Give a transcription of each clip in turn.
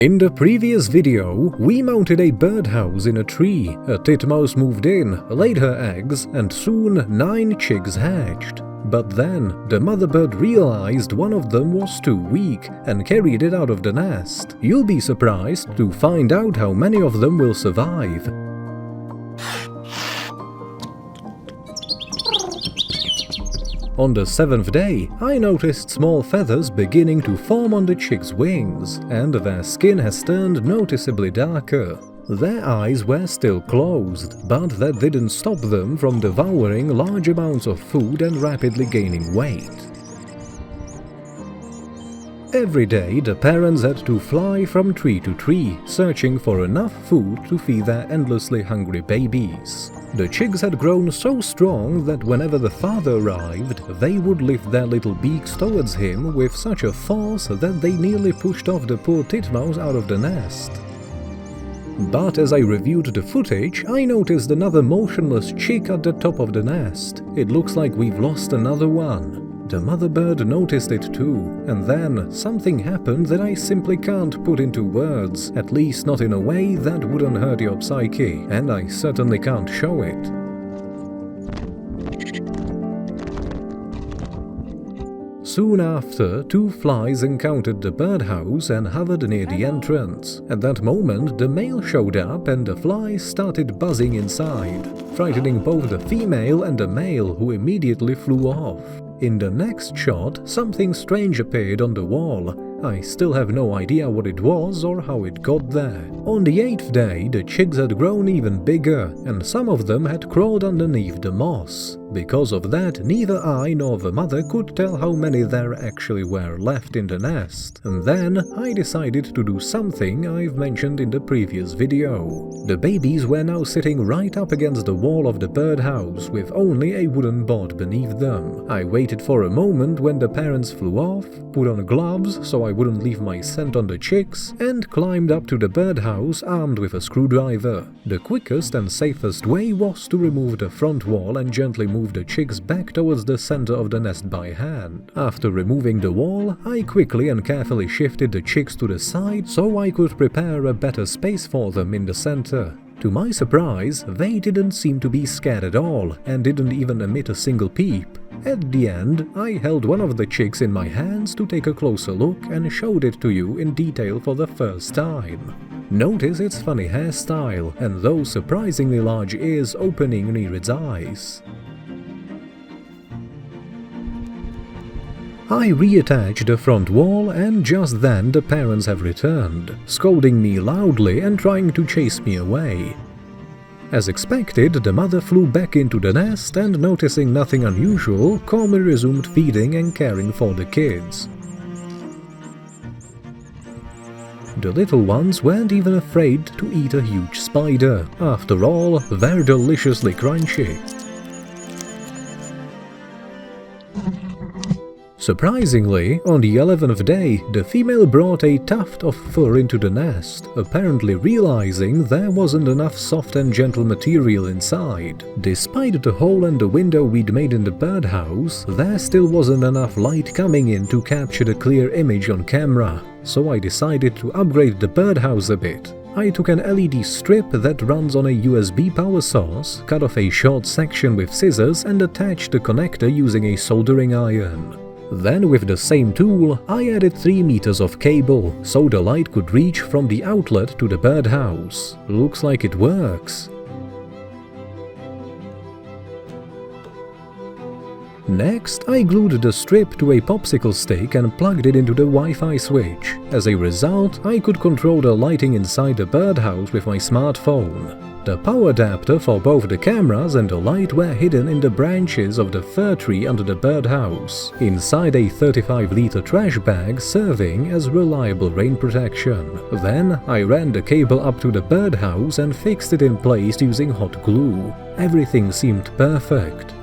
In the previous video, we mounted a birdhouse in a tree, a titmouse moved in, laid her eggs, and soon 9 chicks hatched. But then, the mother bird realized one of them was too weak and carried it out of the nest. You'll be surprised to find out how many of them will survive. On the 7th day, I noticed small feathers beginning to form on the chicks' wings, and their skin has turned noticeably darker. Their eyes were still closed, but that didn't stop them from devouring large amounts of food and rapidly gaining weight. Every day, the parents had to fly from tree to tree, searching for enough food to feed their endlessly hungry babies. The chicks had grown so strong that whenever the father arrived, they would lift their little beaks towards him with such a force that they nearly pushed off the poor titmouse out of the nest. But as I reviewed the footage, I noticed another motionless chick at the top of the nest. It looks like we've lost another one. The mother bird noticed it too, and then something happened that I simply can't put into words, at least not in a way that wouldn't hurt your psyche, and I certainly can't show it. Soon after, 2 flies encountered the birdhouse and hovered near the entrance. At that moment, the male showed up and the flies started buzzing inside, frightening both the female and the male, who immediately flew off. In the next shot, something strange appeared on the wall. I still have no idea what it was or how it got there. On the 8th day, the chicks had grown even bigger, and some of them had crawled underneath the moss. Because of that, neither I nor the mother could tell how many there actually were left in the nest. And then I decided to do something I've mentioned in the previous video. The babies were now sitting right up against the wall of the birdhouse with only a wooden board beneath them. I waited for a moment when the parents flew off, put on gloves so I wouldn't leave my scent on the chicks, and climbed up to the birdhouse armed with a screwdriver. The quickest and safest way was to remove the front wall and gently move the chicks back towards the center of the nest by hand. After removing the wall, I quickly and carefully shifted the chicks to the side so I could prepare a better space for them in the center. To my surprise, they didn't seem to be scared at all and didn't even emit a single peep. At the end, I held one of the chicks in my hands to take a closer look and showed it to you in detail for the first time. Notice its funny hairstyle and those surprisingly large ears opening near its eyes. I reattached the front wall, and just then the parents have returned, scolding me loudly and trying to chase me away. As expected, the mother flew back into the nest and, noticing nothing unusual, calmly resumed feeding and caring for the kids. The little ones weren't even afraid to eat a huge spider. After all, they're deliciously crunchy. Surprisingly, on the 11th day, the female brought a tuft of fur into the nest, apparently realizing there wasn't enough soft and gentle material inside. Despite the hole and the window we'd made in the birdhouse, there still wasn't enough light coming in to capture the clear image on camera, so I decided to upgrade the birdhouse a bit. I took an LED strip that runs on a USB power source, cut off a short section with scissors and attached the connector using a soldering iron. Then, with the same tool, I added 3 meters of cable, so the light could reach from the outlet to the birdhouse. Looks like it works. Next, I glued the strip to a popsicle stick and plugged it into the Wi-Fi switch. As a result, I could control the lighting inside the birdhouse with my smartphone. The power adapter for both the cameras and the light were hidden in the branches of the fir tree under the birdhouse, inside a 35-liter trash bag serving as reliable rain protection. Then I ran the cable up to the birdhouse and fixed it in place using hot glue. Everything seemed perfect.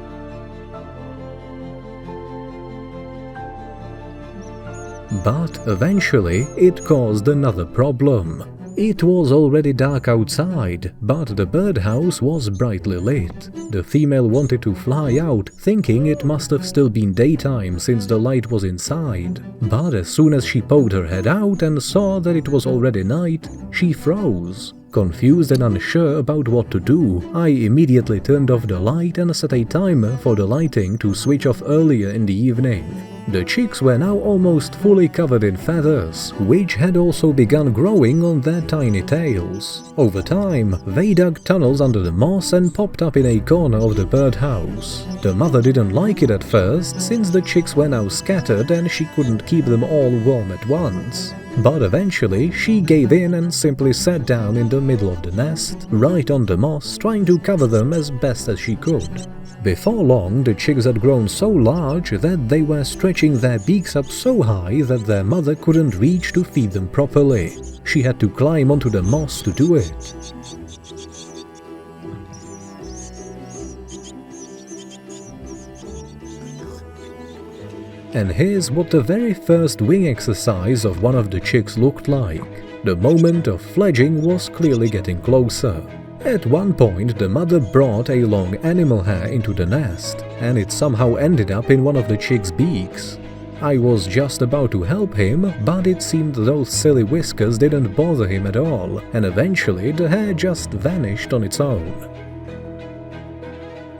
But eventually it caused another problem. It was already dark outside, but the birdhouse was brightly lit. The female wanted to fly out, thinking it must have still been daytime since the light was inside. But as soon as she poked her head out and saw that it was already night, she froze. Confused and unsure about what to do, I immediately turned off the light and set a timer for the lighting to switch off earlier in the evening. The chicks were now almost fully covered in feathers, which had also begun growing on their tiny tails. Over time, they dug tunnels under the moss and popped up in a corner of the birdhouse. The mother didn't like it at first, since the chicks were now scattered and she couldn't keep them all warm at once. But eventually, she gave in and simply sat down in the middle of the nest, right on the moss, trying to cover them as best as she could. Before long, the chicks had grown so large that they were stretching their beaks up so high that their mother couldn't reach to feed them properly. She had to climb onto the moss to do it. And here's what the very first wing exercise of one of the chicks looked like. The moment of fledging was clearly getting closer. At one point, the mother brought a long animal hair into the nest, and it somehow ended up in one of the chick's beaks. I was just about to help him, but it seemed those silly whiskers didn't bother him at all, and eventually the hair just vanished on its own.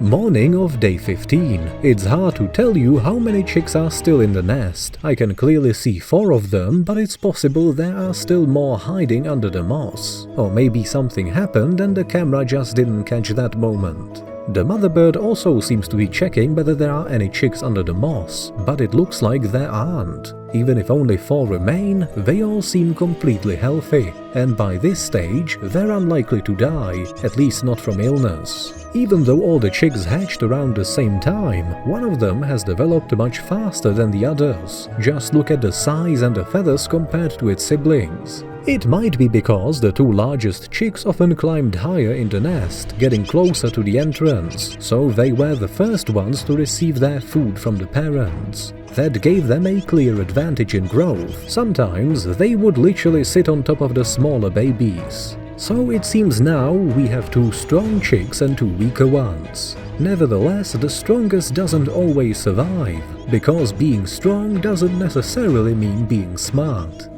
Morning of day 15. It's hard to tell you how many chicks are still in the nest. I can clearly see 4 of them, but it's possible there are still more hiding under the moss. Or maybe something happened and the camera just didn't catch that moment. The mother bird also seems to be checking whether there are any chicks under the moss, but it looks like there aren't. Even if only 4 remain, they all seem completely healthy, and by this stage, they're unlikely to die, at least not from illness. Even though all the chicks hatched around the same time, one of them has developed much faster than the others. Just look at the size and the feathers compared to its siblings. It might be because the 2 largest chicks often climbed higher in the nest, getting closer to the entrance, so they were the first ones to receive their food from the parents. That gave them a clear advantage in growth. Sometimes they would literally sit on top of the smaller babies. So it seems now we have 2 strong chicks and 2 weaker ones. Nevertheless, the strongest doesn't always survive, because being strong doesn't necessarily mean being smart.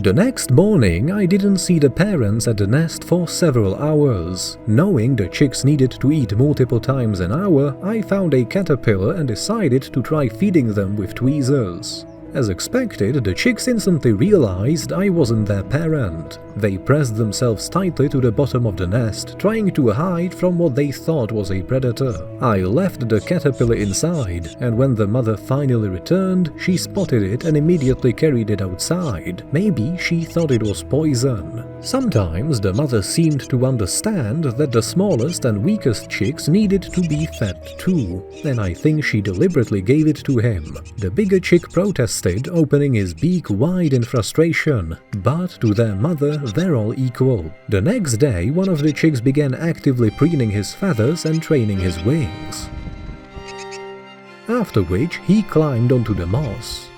The next morning, I didn't see the parents at the nest for several hours. Knowing the chicks needed to eat multiple times an hour, I found a caterpillar and decided to try feeding them with tweezers. As expected, the chicks instantly realized I wasn't their parent. They pressed themselves tightly to the bottom of the nest, trying to hide from what they thought was a predator. I left the caterpillar inside, and when the mother finally returned, she spotted it and immediately carried it outside. Maybe she thought it was poison. Sometimes the mother seemed to understand that the smallest and weakest chicks needed to be fed too, and I think she deliberately gave it to him. The bigger chick protested, opening his beak wide in frustration, but to their mother they're all equal. The next day, one of the chicks began actively preening his feathers and training his wings. After which, he climbed onto the moss,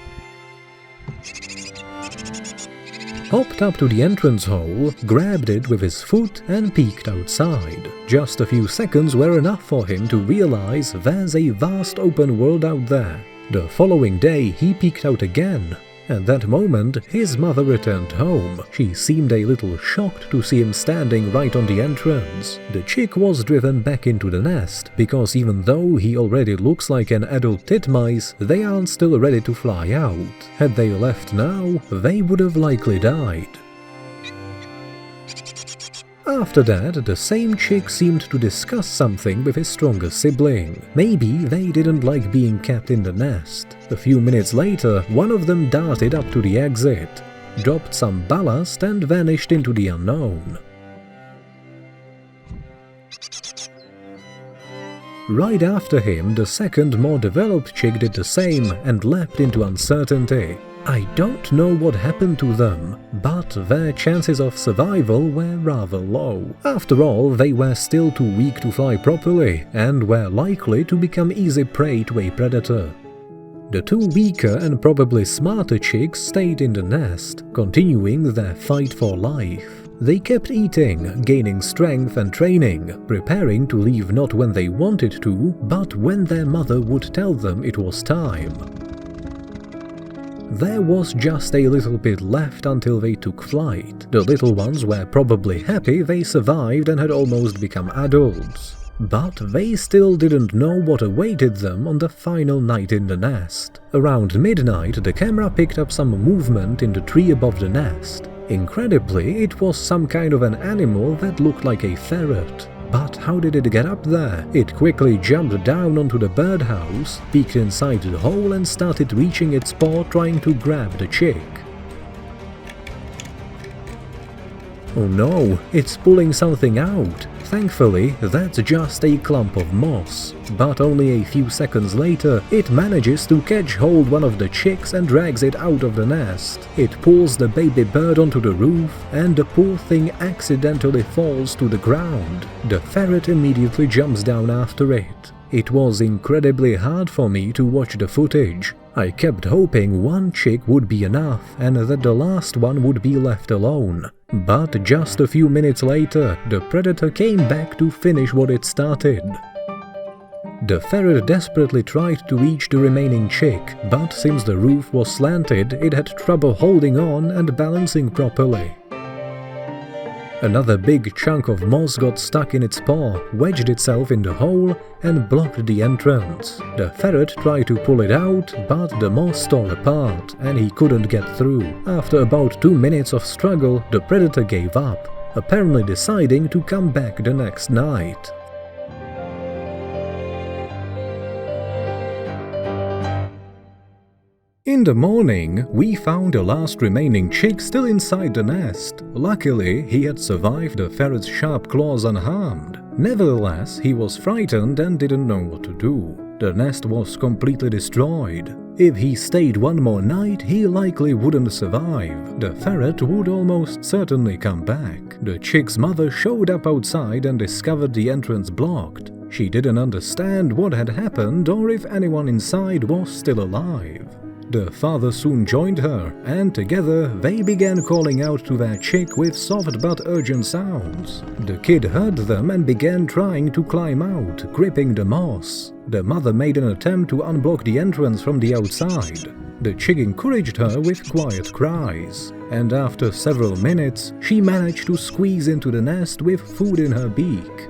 hopped up to the entrance hole, grabbed it with his foot and peeked outside. Just a few seconds were enough for him to realize there's a vast open world out there. The following day, he peeked out again. At that moment, his mother returned home. She seemed a little shocked to see him standing right on the entrance. The chick was driven back into the nest, because even though he already looks like an adult titmice, they aren't still ready to fly out. Had they left now, they would have likely died. After that, the same chick seemed to discuss something with his stronger sibling. Maybe they didn't like being kept in the nest. A few minutes later, one of them darted up to the exit, dropped some ballast and vanished into the unknown. Right after him, the second, more developed chick did the same and leapt into uncertainty. I don't know what happened to them, but their chances of survival were rather low. After all, they were still too weak to fly properly, and were likely to become easy prey to a predator. The two weaker and probably smarter chicks stayed in the nest, continuing their fight for life. They kept eating, gaining strength and training, preparing to leave not when they wanted to, but when their mother would tell them it was time. There was just a little bit left until they took flight. The little ones were probably happy they survived and had almost become adults. But they still didn't know what awaited them on the final night in the nest. Around midnight, the camera picked up some movement in the tree above the nest. Incredibly, it was some kind of an animal that looked like a ferret. But how did it get up there? It quickly jumped down onto the birdhouse, peeked inside the hole and started reaching its paw trying to grab the chick. Oh no, it's pulling something out. Thankfully, that's just a clump of moss. But only a few seconds later, it manages to catch hold one of the chicks and drags it out of the nest. It pulls the baby bird onto the roof, and the poor thing accidentally falls to the ground. The ferret immediately jumps down after it. It was incredibly hard for me to watch the footage. I kept hoping one chick would be enough and that the last one would be left alone. But just a few minutes later, the predator came back to finish what it started. The ferret desperately tried to reach the remaining chick, but since the roof was slanted, it had trouble holding on and balancing properly. Another big chunk of moss got stuck in its paw, wedged itself in the hole, and blocked the entrance. The ferret tried to pull it out, but the moss tore apart, and he couldn't get through. After about 2 minutes of struggle, the predator gave up, apparently deciding to come back the next night. In the morning, we found the last remaining chick still inside the nest. Luckily, he had survived the ferret's sharp claws unharmed. Nevertheless, he was frightened and didn't know what to do. The nest was completely destroyed. If he stayed one more night, he likely wouldn't survive. The ferret would almost certainly come back. The chick's mother showed up outside and discovered the entrance blocked. She didn't understand what had happened or if anyone inside was still alive. The father soon joined her, and together they began calling out to their chick with soft but urgent sounds. The kid heard them and began trying to climb out, gripping the moss. The mother made an attempt to unblock the entrance from the outside. The chick encouraged her with quiet cries, and after several minutes, she managed to squeeze into the nest with food in her beak.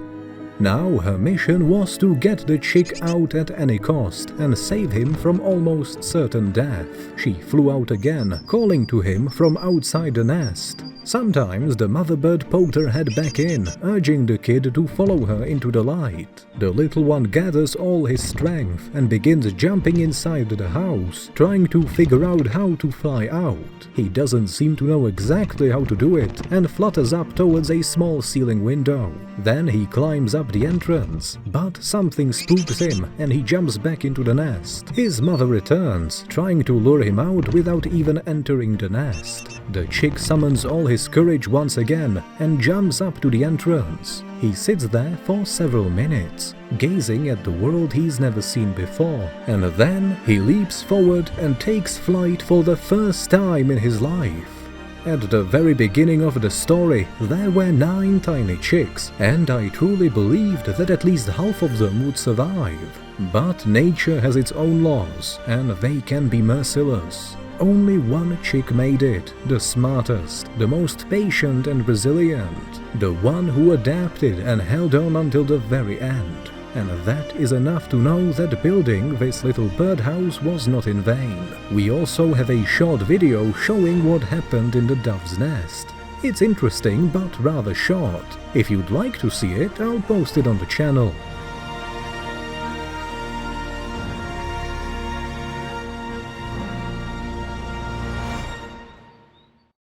Now her mission was to get the chick out at any cost and save him from almost certain death. She flew out again, calling to him from outside the nest. Sometimes the mother bird poked her head back in, urging the kid to follow her into the light. The little one gathers all his strength and begins jumping inside the house, trying to figure out how to fly out. He doesn't seem to know exactly how to do it and flutters up towards a small ceiling window. Then he climbs up the entrance, but something spooks him and he jumps back into the nest. His mother returns, trying to lure him out without even entering the nest. The chick summons all his courage once again and jumps up to the entrance. He sits there for several minutes, gazing at the world he's never seen before, and then he leaps forward and takes flight for the first time in his life. At the very beginning of the story, there were 9 tiny chicks, and I truly believed that at least half of them would survive. But nature has its own laws, and they can be merciless. Only one chick made it, the smartest, the most patient and resilient, the one who adapted and held on until the very end. And that is enough to know that building this little birdhouse was not in vain. We also have a short video showing what happened in the dove's nest. It's interesting but rather short. If you'd like to see it, I'll post it on the channel.